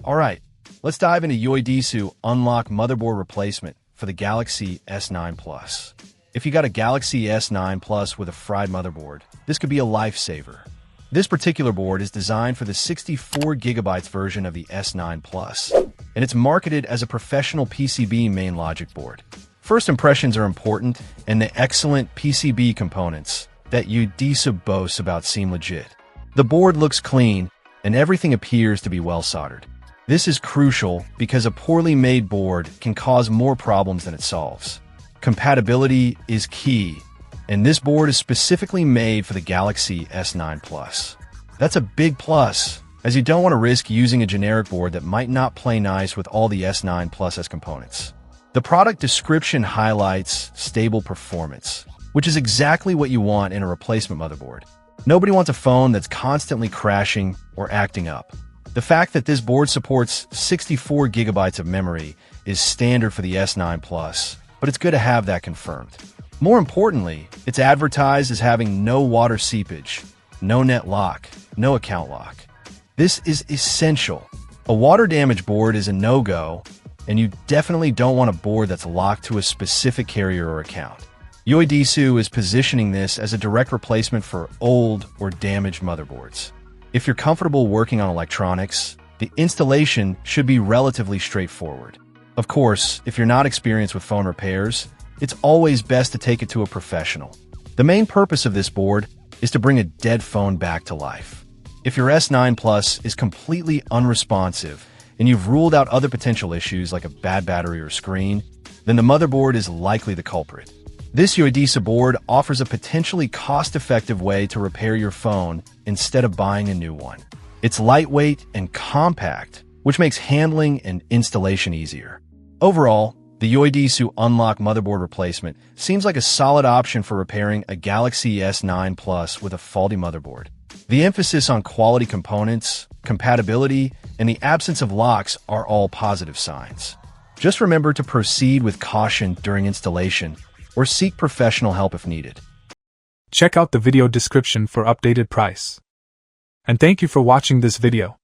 Alright, let's dive into Yoidesu Unlock Motherboard Replacement for the Galaxy S9 Plus. If you got a Galaxy S9 Plus with a fried motherboard, this could be a lifesaver. This particular board is designed for the 64GB version of the S9 Plus, and it's marketed as a professional PCB main logic board. First impressions are important, and the excellent PCB components that Yoidesu boasts about seem legit. The board looks clean, and everything appears to be well soldered. This is crucial because a poorly made board can cause more problems than it solves. Compatibility is key, and this board is specifically made for the Galaxy S9 Plus. That's a big plus, as you don't want to risk using a generic board that might not play nice with all the S9 Plus' components. The product description highlights stable performance, which is exactly what you want in a replacement motherboard. Nobody wants a phone that's constantly crashing or acting up. The fact that this board supports 64GB of memory is standard for the S9 Plus, but it's good to have that confirmed. More importantly, it's advertised as having no water seepage, no net lock, no account lock. This is essential. A water damage board is a no-go, and you definitely don't want a board that's locked to a specific carrier or account. Yoidesu is positioning this as a direct replacement for old or damaged motherboards. If you're comfortable working on electronics, the installation should be relatively straightforward. Of course, if you're not experienced with phone repairs, it's always best to take it to a professional. The main purpose of this board is to bring a dead phone back to life. If your S9 Plus is completely unresponsive and you've ruled out other potential issues like a bad battery or screen, then the motherboard is likely the culprit. This Yoidesu board offers a potentially cost-effective way to repair your phone instead of buying a new one. It's lightweight and compact, which makes handling and installation easier. Overall, the Yoidesu Unlock Motherboard Replacement seems like a solid option for repairing a Galaxy S9 Plus with a faulty motherboard. The emphasis on quality components, compatibility, and the absence of locks are all positive signs. Just remember to proceed with caution during installation or seek professional help if needed. Check out the video description for updated price. And thank you for watching this video.